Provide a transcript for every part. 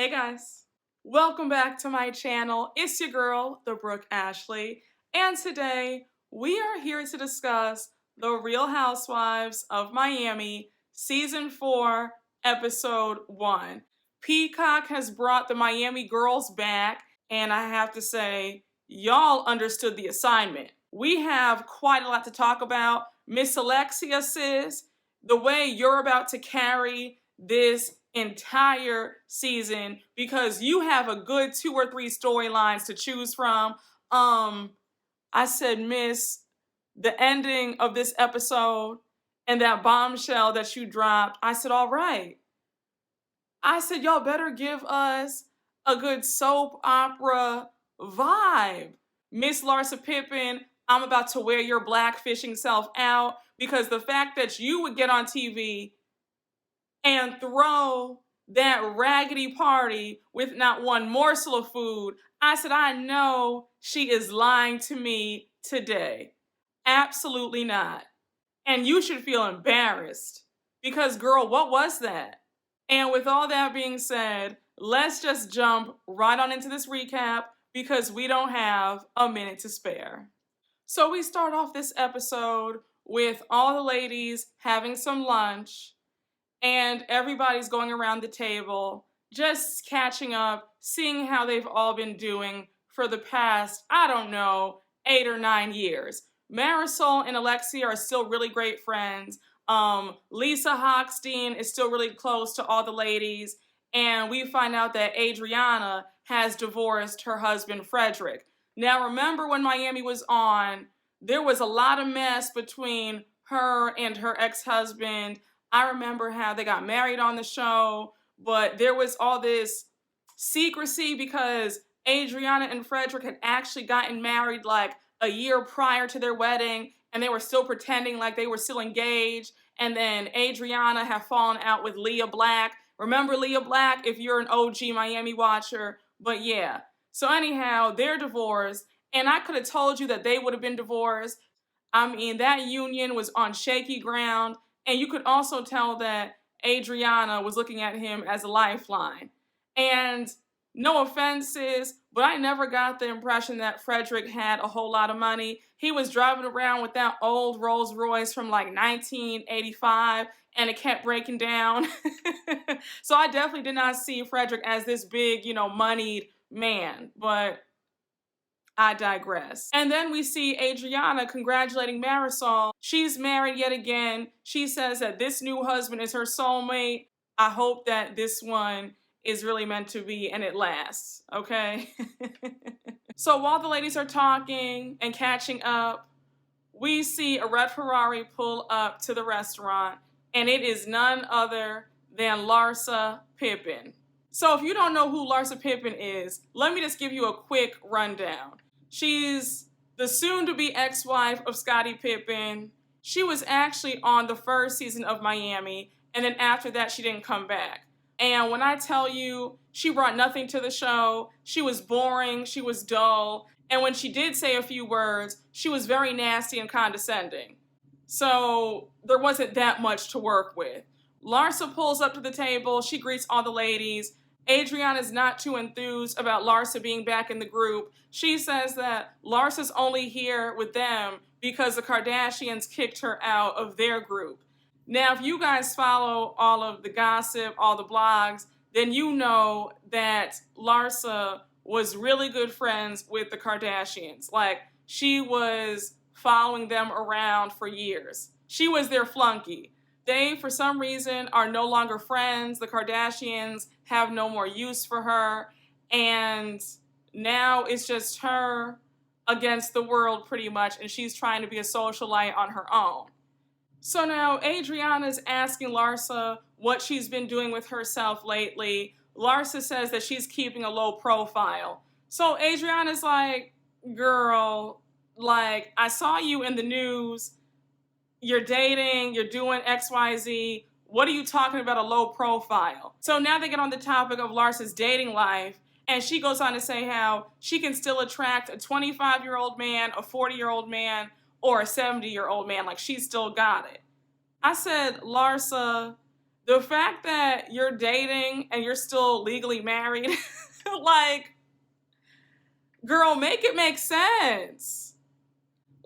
Hey guys, welcome back to my channel. It's your girl, the Brooke Ashley, and today we are here to discuss The Real Housewives of Miami, Season 4, Episode 1. Peacock has brought the Miami girls back, and I have to say, y'all understood the assignment. We have quite a lot to talk about. Miss Alexia, sis, the way you're about to carry this entire season, because you have a good 2 or 3 storylines to choose from. I said, Miss, the ending of this episode and that bombshell that you dropped, I said, all right. I said, y'all better give us a good soap opera vibe. Miss Larsa Pippen, I'm about to wear your black fishing self out, because the fact that you would get on TV and throw that raggedy party with not one morsel of food, I said, I know she is lying to me today. Absolutely not. And you should feel embarrassed, because girl, what was that? And with all that being said, let's just jump right on into this recap, because we don't have a minute to spare. So we start off this episode with all the ladies having some lunch, and everybody's going around the table, just catching up, seeing how they've all been doing for the past, I don't know, 8 or 9 years. Marysol and Alexia are still really great friends. Lisa Hochstein is still really close to all the ladies. And we find out that Adriana has divorced her husband, Frederick. Now, remember when Miami was on, there was a lot of mess between her and her ex-husband. I remember how they got married on the show, but there was all this secrecy because Adriana and Frederick had actually gotten married like a year prior to their wedding, and they were still pretending like they were still engaged. And then Adriana had fallen out with Leah Black. Remember Leah Black if you're an OG Miami watcher? But yeah. So anyhow, they're divorced, and I could have told you that they would have been divorced. I mean, that union was on shaky ground. And you could also tell that Adriana was looking at him as a lifeline. And no offenses, but I never got the impression that Frederick had a whole lot of money. He was driving around with that old Rolls Royce from like 1985, and it kept breaking down. So I definitely did not see Frederick as this big, moneyed man. But I digress. And then we see Adriana congratulating Marysol. She's married yet again. She says that this new husband is her soulmate. I hope that this one is really meant to be and it lasts, okay? So while the ladies are talking and catching up, we see a red Ferrari pull up to the restaurant, and it is none other than Larsa Pippen. So if you don't know who Larsa Pippen is, let me just give you a quick rundown. She's the soon-to-be ex-wife of Scottie Pippen. She was actually on the first season of Miami, and then after that, she didn't come back. And when I tell you, she brought nothing to the show. She was boring, she was dull, and when she did say a few words, she was very nasty and condescending. So there wasn't that much to work with. Larsa pulls up to the table, she greets all the ladies. Adriana's not too enthused about Larsa being back in the group. She says that Larsa's only here with them because the Kardashians kicked her out of their group. Now, if you guys follow all of the gossip, all the blogs, then you know that Larsa was really good friends with the Kardashians. Like, she was following them around for years. She was their flunky. They, for some reason, are no longer friends. The Kardashians have no more use for her. And now it's just her against the world, pretty much. And she's trying to be a socialite on her own. So now Adriana's asking Larsa what she's been doing with herself lately. Larsa says that she's keeping a low profile. So Adriana's like, girl, like, I saw you in the news. You're dating, you're doing XYZ. What are you talking about a low profile? So now they get on the topic of Larsa's dating life, and she goes on to say how she can still attract a 25-year-old man, a 40-year-old man, or a 70-year-old man. Like, she's still got it. I said, Larsa, The fact that you're dating and you're still legally married, like, girl, make it make sense.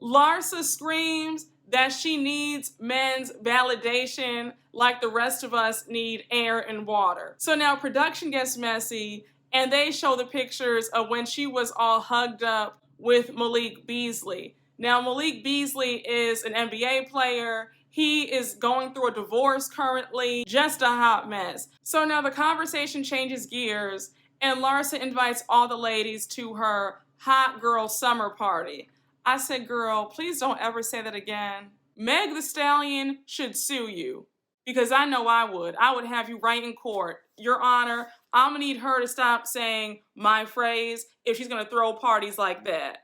Larsa screams that she needs men's validation like the rest of us need air and water. So now production gets messy and they show the pictures of when she was all hugged up with Malik Beasley. Now, Malik Beasley is an NBA player. He is going through a divorce currently, just a hot mess. So now the conversation changes gears and Larsa invites all the ladies to her hot girl summer party. I said, girl, please don't ever say that again. Meg the Stallion should sue you. Because I know I would. I would have you right in court. Your Honor, I'm gonna need her to stop saying my phrase if she's gonna throw parties like that.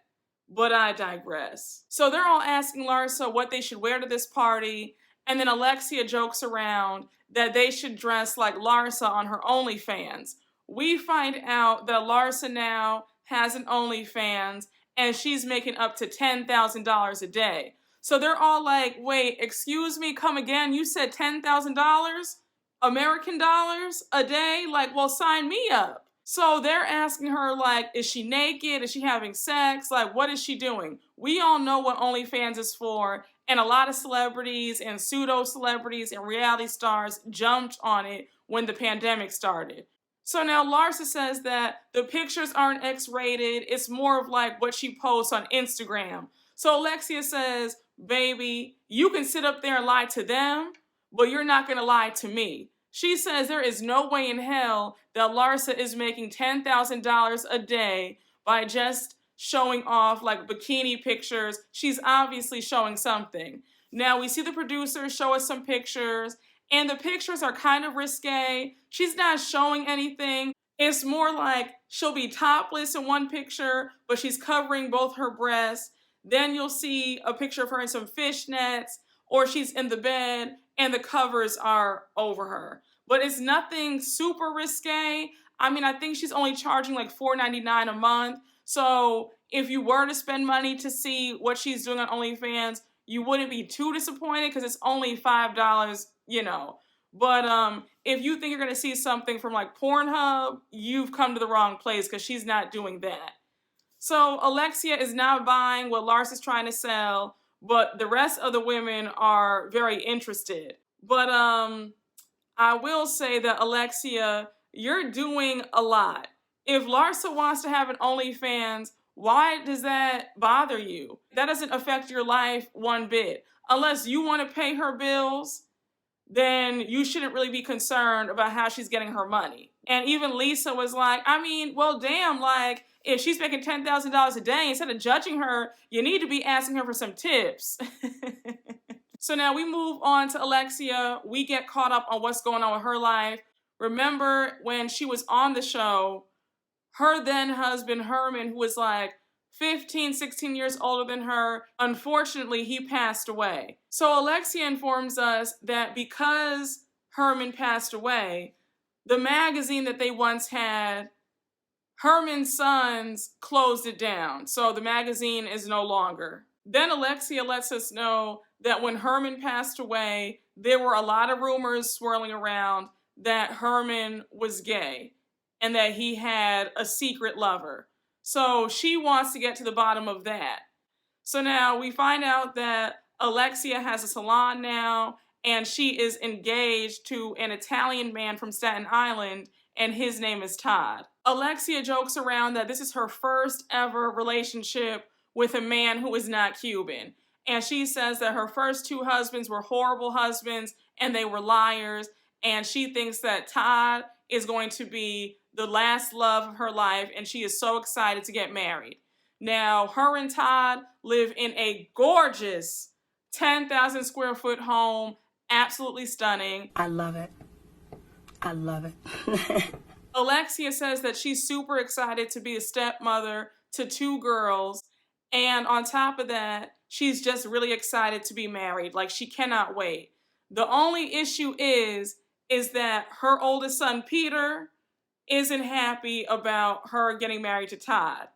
But I digress. So they're all asking Larsa what they should wear to this party, and then Alexia jokes around that they should dress like Larsa on her OnlyFans. We find out that Larsa now has an OnlyFans, and she's making up to $10,000 a day. So they're all like, wait, excuse me, come again? You said $10,000 American dollars a day? Like, well, sign me up. So they're asking her, like, is she naked? Is she having sex? Like, what is she doing? We all know what OnlyFans is for, and a lot of celebrities and pseudo-celebrities and reality stars jumped on it when the pandemic started. So now Larsa says that the pictures aren't X-rated. It's more of like what she posts on Instagram. So Alexia says, baby, you can sit up there and lie to them, but you're not going to lie to me. She says there is no way in hell that Larsa is making $10,000 a day by just showing off like bikini pictures. She's obviously showing something. Now we see the producers show us some pictures, and the pictures are kind of risque. She's not showing anything. It's more like she'll be topless in one picture, but she's covering both her breasts. Then you'll see a picture of her in some fishnets, or she's in the bed and the covers are over her. But it's nothing super risque. I mean, I think she's only charging like $4.99 a month. So if you were to spend money to see what she's doing on OnlyFans, you wouldn't be too disappointed because it's only $5, you know. But if you think you're going to see something from like Pornhub, you've come to the wrong place because she's not doing that. So Alexia is now buying what Larsa's trying to sell, but the rest of the women are very interested. But I will say that Alexia, you're doing a lot. If Larsa wants to have an OnlyFans, why does that bother you? That doesn't affect your life one bit. Unless you want to pay her bills, then you shouldn't really be concerned about how she's getting her money. And even Lisa was like, I mean, well, damn, like, if she's making $10,000 a day, instead of judging her, you need to be asking her for some tips. So now we move on to Alexia. We get caught up on what's going on with her life. Remember when she was on the show, her then husband, Herman, who was like 15, 16 years older than her, unfortunately, he passed away. So Alexia informs us that because Herman passed away, the magazine that they once had, Herman's sons closed it down. So the magazine is no longer. Then Alexia lets us know that when Herman passed away, there were a lot of rumors swirling around that Herman was gay and that he had a secret lover. So she wants to get to the bottom of that. So now we find out that Alexia has a salon now, and she is engaged to an Italian man from Staten Island, and his name is Todd. Alexia jokes around that this is her first ever relationship with a man who is not Cuban. And she says that her first two husbands were horrible husbands and they were liars. And she thinks that Todd is going to be the last love of her life, and she is so excited to get married. Now, her and Todd live in a gorgeous 10,000 square foot home, absolutely stunning. I love it. I love it. Alexia says that she's super excited to be a stepmother to two girls, and on top of that, she's just really excited to be married. Like, she cannot wait. The only issue is that her oldest son, Peter, isn't happy about her getting married to Todd.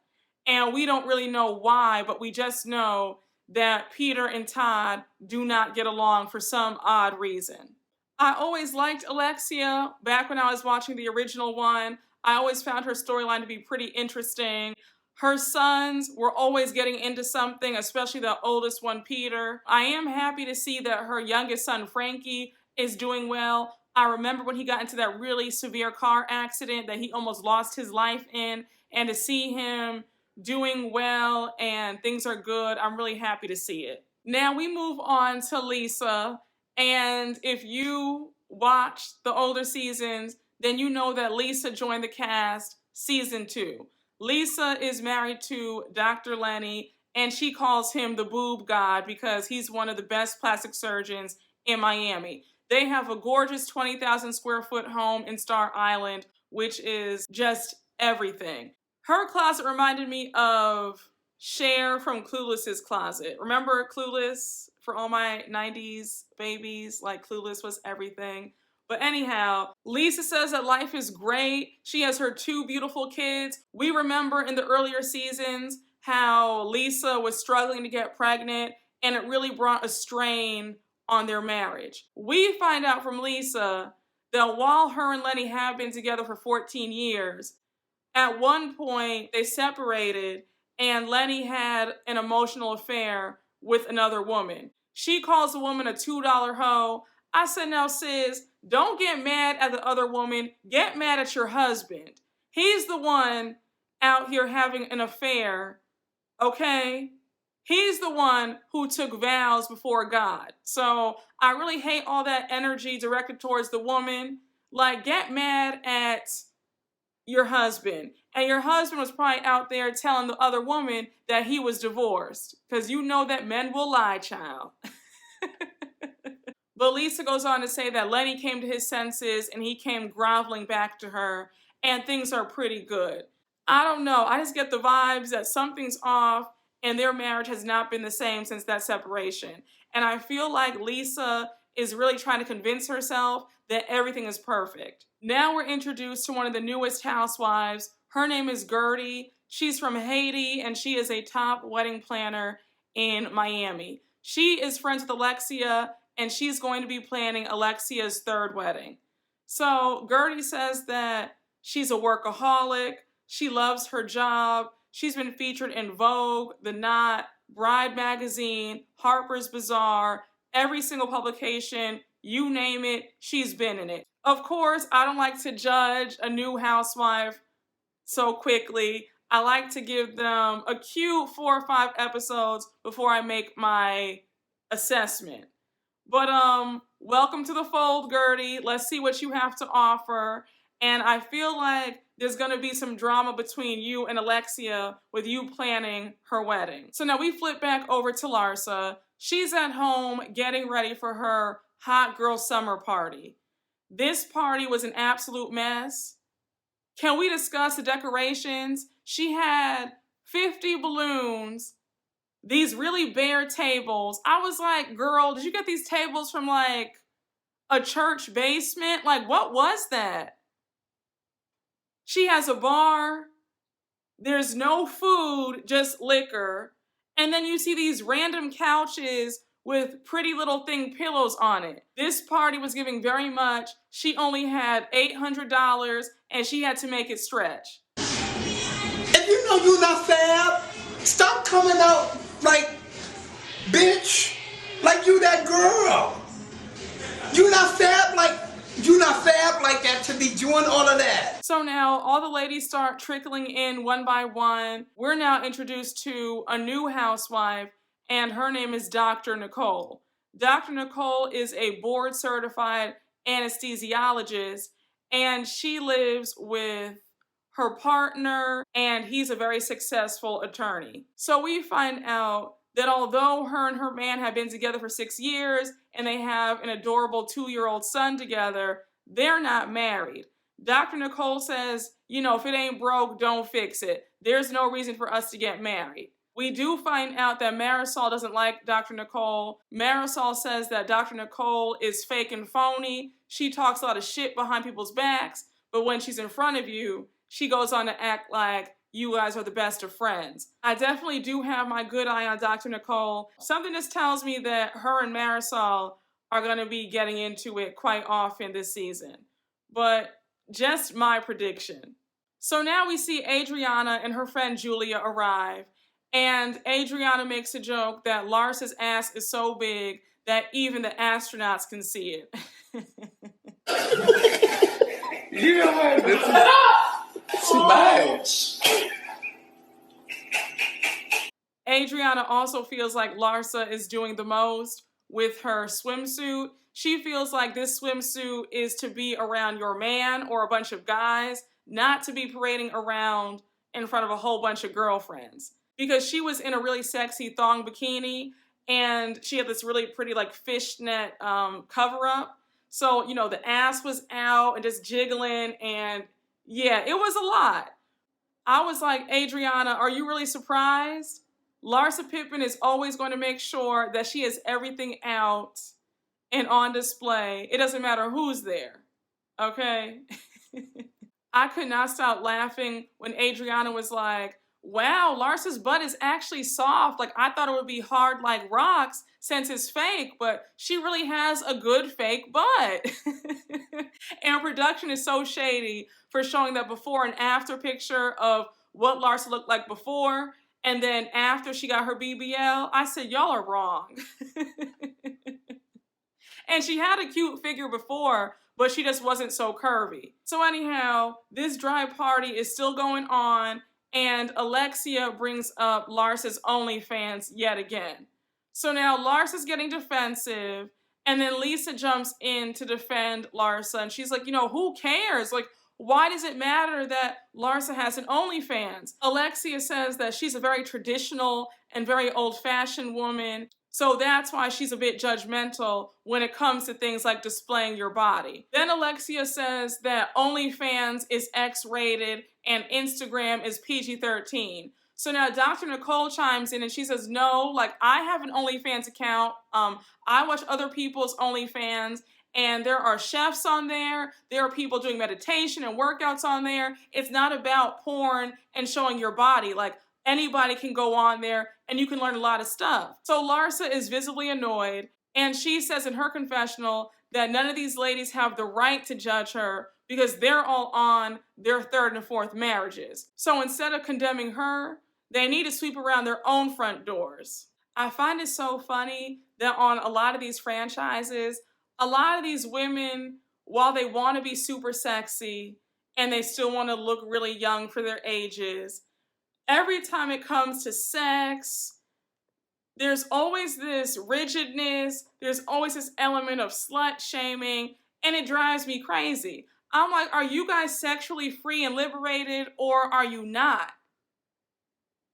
And we don't really know why, but we just know that Peter and Todd do not get along for some odd reason. I always liked Alexia back when I was watching the original one. I always found her storyline to be pretty interesting. Her sons were always getting into something, especially the oldest one, Peter. I am happy to see that her youngest son, Frankie, is doing well. I remember when he got into that really severe car accident that he almost lost his life in, and to see him doing well and things are good, I'm really happy to see it. Now we move on to Lisa. And if you watch the older seasons, then you know that Lisa joined the cast season 2. Lisa is married to Dr. Lenny, and she calls him the boob god because he's one of the best plastic surgeons in Miami. They have a gorgeous 20,000 square foot home in Star Island, which is just everything. Her closet reminded me of Cher from Clueless's closet. Remember Clueless? For all my 90s babies, like Clueless was everything. But anyhow, Lisa says that life is great. She has her 2 beautiful kids. We remember in the earlier seasons how Lisa was struggling to get pregnant, and it really brought a strain on their marriage. We find out from Lisa that while her and Lenny have been together for 14 years, at one point they separated and Lenny had an emotional affair with another woman. She calls the woman a $2 hoe. I said, now sis, don't get mad at the other woman. Get mad at your husband. He's the one out here having an affair, okay? He's the one who took vows before God. So I really hate all that energy directed towards the woman. Like, get mad at your husband. And your husband was probably out there telling the other woman that he was divorced. Because you know that men will lie, child. But Lisa goes on to say that Lenny came to his senses and he came groveling back to her. And things are pretty good. I don't know. I just get the vibes that something's off and their marriage has not been the same since that separation. And I feel like Lisa is really trying to convince herself that everything is perfect. Now we're introduced to one of the newest housewives. Her name is Gertie. She's from Haiti and she is a top wedding planner in Miami. She is friends with Alexia and she's going to be planning Alexia's 3rd wedding. So Gertie says that she's a workaholic. She loves her job. She's been featured in Vogue, The Knot, Bride Magazine, Harper's Bazaar, every single publication, you name it, she's been in it. Of course, I don't like to judge a new housewife so quickly. I like to give them a cute 4 or 5 episodes before I make my assessment. But welcome to the fold, Gertie. Let's see what you have to offer. And I feel like there's going to be some drama between you and Alexia with you planning her wedding. So now we flip back over to Larsa. She's at home getting ready for her hot girl summer party. This party was an absolute mess. Can we discuss the decorations? She had 50 balloons, these really bare tables. I was like, girl, did you get these tables from like a church basement? Like, what was that? She has a bar. There's no food, just liquor. And then you see these random couches with pretty little thing pillows on it. This party was giving very much. She only had $800 and she had to make it stretch. If you know you're not fab, stop coming out like, bitch, like you that girl. You not fab like that to be doing all of that. So now all the ladies start trickling in one by one. We're now introduced to a new housewife, and her name is Dr. Nicole. Dr. Nicole is a board-certified anesthesiologist, and she lives with her partner, and he's a very successful attorney. So we find out that although her and her man have been together for 6 years and they have an adorable 2-year-old son together, they're not married. Dr. Nicole says, you know, if it ain't broke, don't fix it. There's no reason for us to get married. We do find out that Marysol doesn't like Dr. Nicole. Marysol says that Dr. Nicole is fake and phony. She talks a lot of shit behind people's backs, but when she's in front of you, she goes on to act like you guys are the best of friends. I definitely do have my good eye on Dr. Nicole. Something just tells me that her and Marysol are going to be getting into it quite often this season. But just my prediction. So now we see Adriana and her friend Julia arrive, and Adriana makes a joke that Larsa's ass is so big that even the astronauts can see it. You know what? This is too much. Adriana also feels like Larsa is doing the most with her swimsuit. She feels like this swimsuit is to be around your man or a bunch of guys, not to be parading around in front of a whole bunch of girlfriends. Because she was in a really sexy thong bikini, and she had this really pretty like fishnet cover up. So, you know, the ass was out and just jiggling, and yeah, it was a lot. I was like, Adriana, are you really surprised? Larsa Pippen is always going to make sure that she has everything out and on display. It doesn't matter who's there, okay? I could not stop laughing when Adriana was like, wow, Larsa's butt is actually soft. Like, I thought it would be hard like rocks since it's fake, but she really has a good fake butt. And production is so shady for showing that before and after picture of what Larsa looked like before, and then after she got her BBL. I said, y'all are wrong. And she had a cute figure before, but she just wasn't so curvy. So anyhow, this dry party is still going on, and Alexia brings up Larsa's OnlyFans yet again. So now Larsa's getting defensive, and then Lisa jumps in to defend Larsa, and she's like, you know, who cares? Like, why does it matter that Larsa has an OnlyFans? Alexia says that she's a very traditional and very old-fashioned woman, so that's why she's a bit judgmental when it comes to things like displaying your body. Then Alexia says that OnlyFans is X-rated and Instagram is PG-13. So now Dr. Nicole chimes in and she says, no, like I have an OnlyFans account. I watch other people's OnlyFans, and there are chefs on there. There are people doing meditation and workouts on there. It's not about porn and showing your body. Like, anybody can go on there and you can learn a lot of stuff. So Larsa is visibly annoyed, and she says in her confessional that none of these ladies have the right to judge her because they're all on their third and fourth marriages. So instead of condemning her, they need to sweep around their own front doors. I find it so funny that on a lot of these franchises, a lot of these women, while they want to be super sexy and they still want to look really young for their ages, every time it comes to sex, there's always this rigidness, there's always this element of slut shaming, and it drives me crazy. I'm like, are you guys sexually free and liberated, or are you not?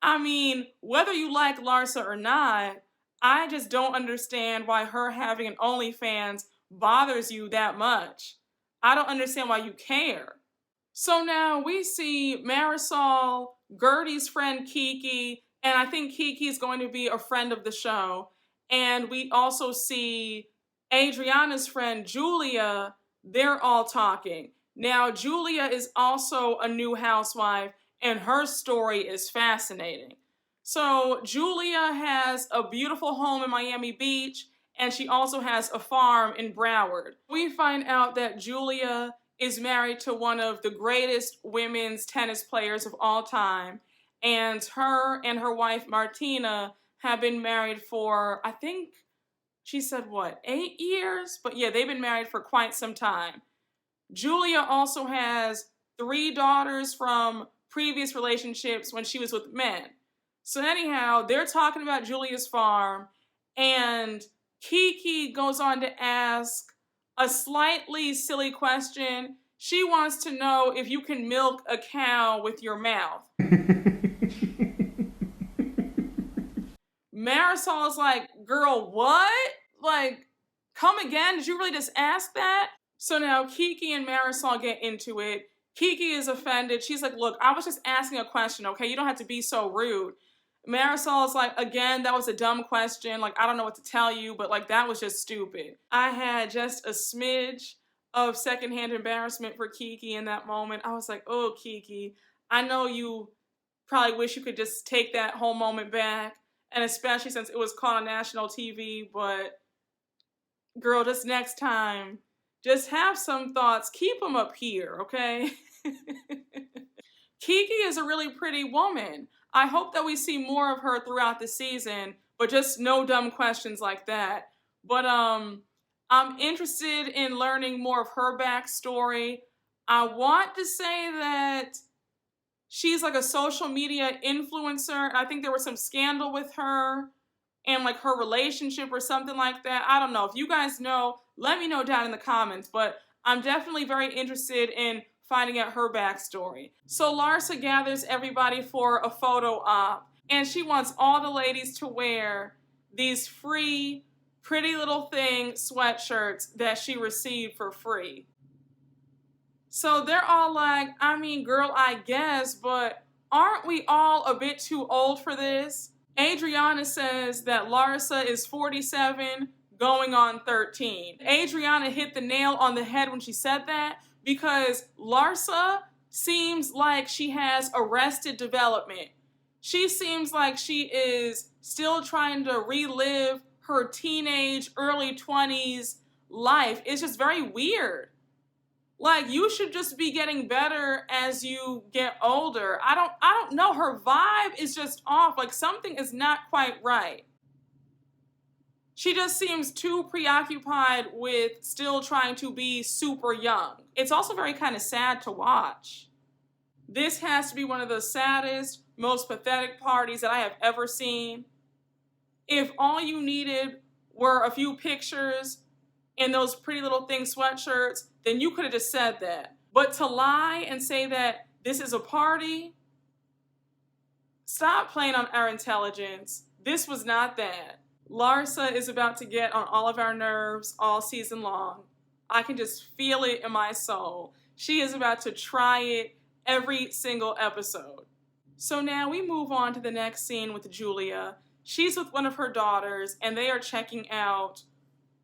I mean, whether you like Larsa or not, I just don't understand why her having an OnlyFans bothers you that much. I don't understand why you care. So now we see Marysol, Gertie's friend Kiki, and I think Kiki is going to be a friend of the show. And we also see Adriana's friend Julia. They're all talking. Now, Julia is also a new housewife, and her story is fascinating. So Julia has a beautiful home in Miami Beach, and she also has a farm in Broward. We find out that Julia is married to one of the greatest women's tennis players of all time, and her wife Martina have been married for, I think she said, what, 8 years? But yeah, they've been married for quite some time. Julia also has 3 daughters from previous relationships when she was with men. So anyhow, they're talking about Julia's farm, and Kiki goes on to ask a slightly silly question. She wants to know if you can milk a cow with your mouth. Marysol's like, girl, what? Like, come again? Did you really just ask that? So now Kiki and Marysol get into it. Kiki is offended. She's like, look, I was just asking a question, okay? You don't have to be so rude. Marysol is like, again, that was a dumb question. Like, I don't know what to tell you, but like, that was just stupid. I had just a smidge of secondhand embarrassment for Kiki in that moment. I was like, oh, Kiki, I know you probably wish you could just take that whole moment back, and especially since it was caught on national TV, but Girl, just next time, just have some thoughts. Keep them up here, okay? Kiki is a really pretty woman. I hope that we see more of her throughout the season, but just no dumb questions like that. But I'm interested in learning more of her backstory. I want to say that she's like a social media influencer. I think there was some scandal with her and like her relationship or something like that. I don't know. If you guys know, let me know down in the comments. But I'm definitely very interested in finding out her backstory. So Larsa gathers everybody for a photo op, and she wants all the ladies to wear these free Pretty Little Thing sweatshirts that she received for free. So they're all like, I mean, girl, I guess, but aren't we all a bit too old for this? Adriana says that Larsa is 47, going on 13. Adriana hit the nail on the head when she said that, because Larsa seems like she has arrested development. She seems like she is still trying to relive her teenage, early 20s life. It's just very weird. Like, you should just be getting better as you get older. I don't know. Her vibe is just off. Like, something is not quite right. She just seems too preoccupied with still trying to be super young. It's also very kind of sad to watch. This has to be one of the saddest, most pathetic parties that I have ever seen. If all you needed were a few pictures in those Pretty Little Thing sweatshirts, then you could have just said that. But to lie and say that this is a party, stop playing on our intelligence. This was not that. Larsa is about to get on all of our nerves all season long. I can just feel it in my soul. She is about to try it every single episode. So now we move on to the next scene with Julia. She's with one of her daughters, and they are checking out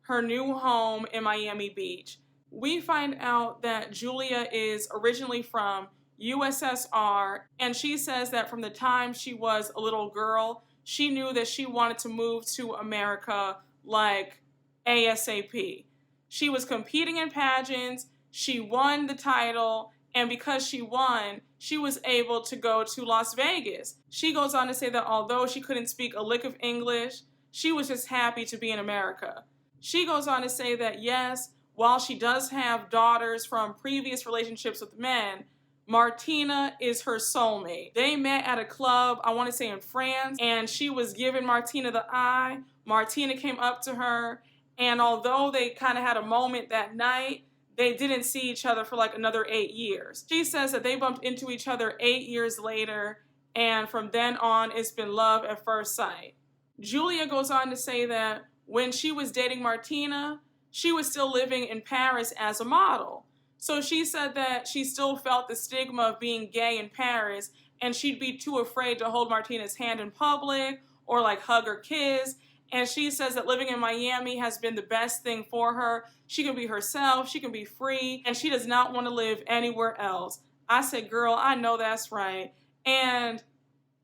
her new home in Miami Beach. We find out that Julia is originally from USSR, and she says that from the time she was a little girl, she knew that she wanted to move to America like ASAP. She was competing in pageants, she won the title, and because she won, she was able to go to Las Vegas. She goes on to say that although she couldn't speak a lick of English, she was just happy to be in America. She goes on to say that yes, while she does have daughters from previous relationships with men, Martina is her soulmate. They met at a club, I want to say in France, and she was giving Martina the eye. Martina came up to her, and although they kind of had a moment that night, they didn't see each other for like another 8 years. She says that they bumped into each other 8 years later, and from then on, it's been love at first sight. Julia goes on to say that when she was dating Martina, she was still living in Paris as a model. So she said that she still felt the stigma of being gay in Paris, and she'd be too afraid to hold Martina's hand in public or like hug or kiss. And she says that living in Miami has been the best thing for her. She can be herself, she can be free, and she does not want to live anywhere else. I said, girl, I know that's right. And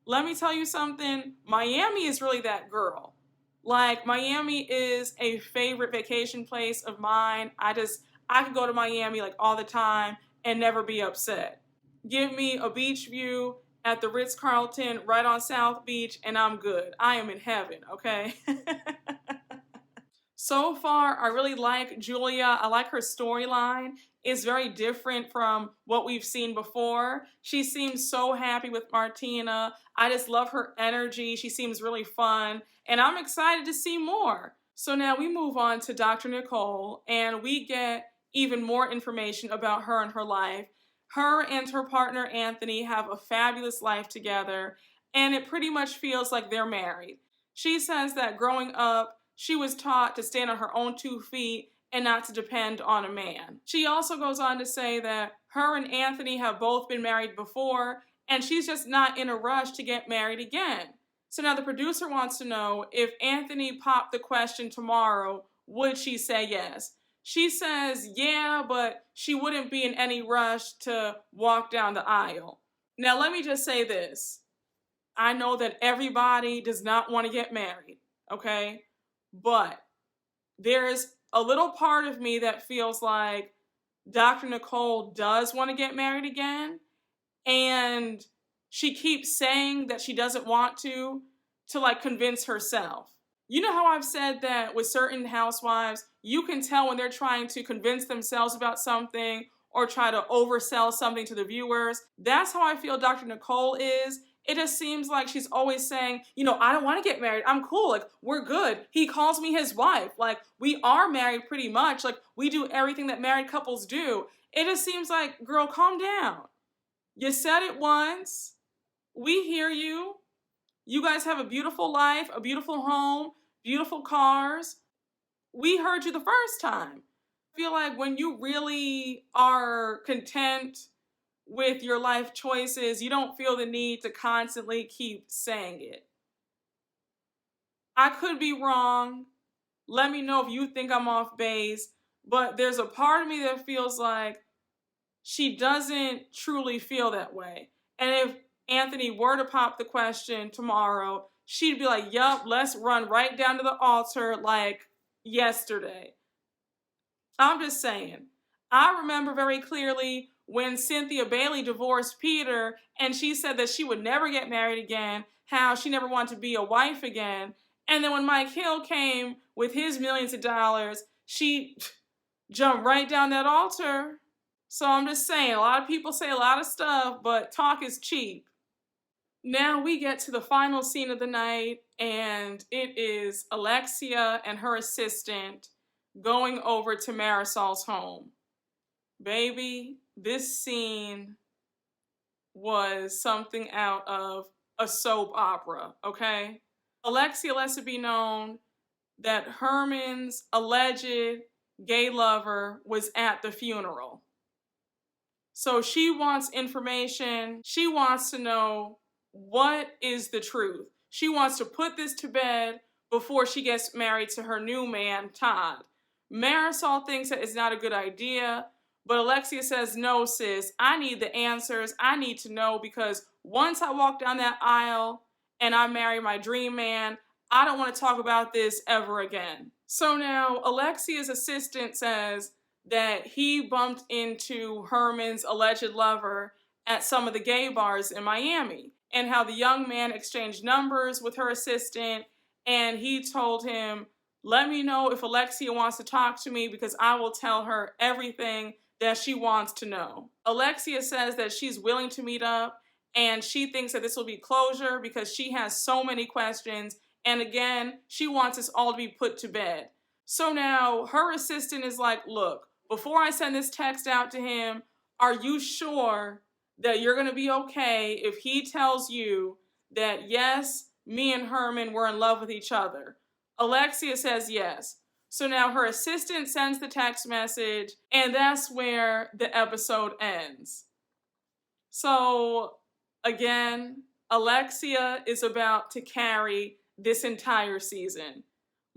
let me tell you something, Miami is really that girl. Like, Miami is a favorite vacation place of mine. I could go to Miami like all the time and never be upset. Give me a beach view at the Ritz-Carlton right on South Beach and I'm good. I am in heaven, okay? So far, I really like Julia. I like her storyline. It's very different from what we've seen before. She seems so happy with Martina. I just love her energy. She seems really fun, and I'm excited to see more. So now we move on to Dr. Nicole, and we get even more information about her and her life. Her and her partner, Anthony, have a fabulous life together, and it pretty much feels like they're married. She says that growing up, she was taught to stand on her own 2 feet and not to depend on a man. She also goes on to say that her and Anthony have both been married before, and she's just not in a rush to get married again. So now the producer wants to know if Anthony popped the question tomorrow, would she say yes? She says yeah, but she wouldn't be in any rush to walk down the aisle. Now let me just say this. I know that everybody does not want to get married, okay? But there's a little part of me that feels like Dr. Nicole does want to get married again, and she keeps saying that she doesn't want to like convince herself. You know how I've said that with certain housewives, you can tell when they're trying to convince themselves about something or try to oversell something to the viewers? That's how I feel Dr. Nicole is. It just seems like she's always saying, you know, I don't want to get married. I'm cool. Like, we're good. He calls me his wife. Like, we are married pretty much. Like, we do everything that married couples do. It just seems like, girl, calm down. You said it once. We hear you. You guys have a beautiful life, a beautiful home, beautiful cars. We heard you the first time. I feel like when you really are content with your life choices, you don't feel the need to constantly keep saying it. I could be wrong. Let me know if you think I'm off base. But there's a part of me that feels like she doesn't truly feel that way. And if Anthony were to pop the question tomorrow, she'd be like, yup, let's run right down to the altar like yesterday. I'm just saying. I remember very clearly when Cynthia Bailey divorced Peter and she said that she would never get married again, how she never wanted to be a wife again. And then when Mike Hill came with his millions of dollars, she jumped right down that altar. So I'm just saying, a lot of people say a lot of stuff, but talk is cheap. Now we get to the final scene of the night, and it is Alexia and her assistant going over to Marysol's home. Baby, this scene was something out of a soap opera, okay? Alexia lets it be known that Herman's alleged gay lover was at the funeral. So she wants information. She wants to know what is the truth. She wants to put this to bed before she gets married to her new man, Todd. Marysol thinks that it's not a good idea, but Alexia says, no, sis, I need the answers. I need to know, because once I walk down that aisle and I marry my dream man, I don't want to talk about this ever again. So now Alexia's assistant says that he bumped into Herman's alleged lover at some of the gay bars in Miami, and how the young man exchanged numbers with her assistant, and he told him, let me know if Alexia wants to talk to me because I will tell her everything that she wants to know. Alexia says that she's willing to meet up, and she thinks that this will be closure because she has so many questions, and again, she wants us all to be put to bed. So now her assistant is like, look, before I send this text out to him, are you sure that you're going to be okay if he tells you that, yes, me and Herman were in love with each other? Alexia says yes. So now her assistant sends the text message, and that's where the episode ends. So, again, Alexia is about to carry this entire season.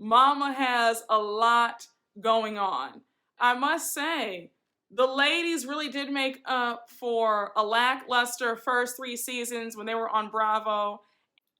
Mama has a lot going on. I must say, the ladies really did make up for a lackluster first 3 seasons when they were on Bravo.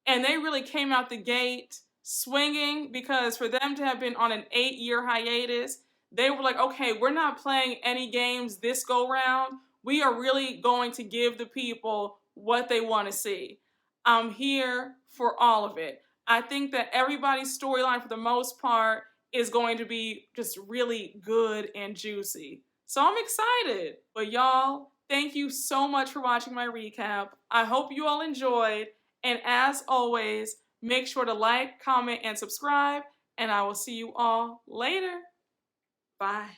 And they really came out the gate swinging, because for them to have been on an 8-year hiatus, they were like, okay, we're not playing any games this go round. We are really going to give the people what they want to see. I'm here for all of it. I think that everybody's storyline, for the most part, is going to be just really good and juicy. So I'm excited. But y'all, thank you so much for watching my recap. I hope you all enjoyed. And as always, make sure to like, comment, and subscribe. And I will see you all later. Bye.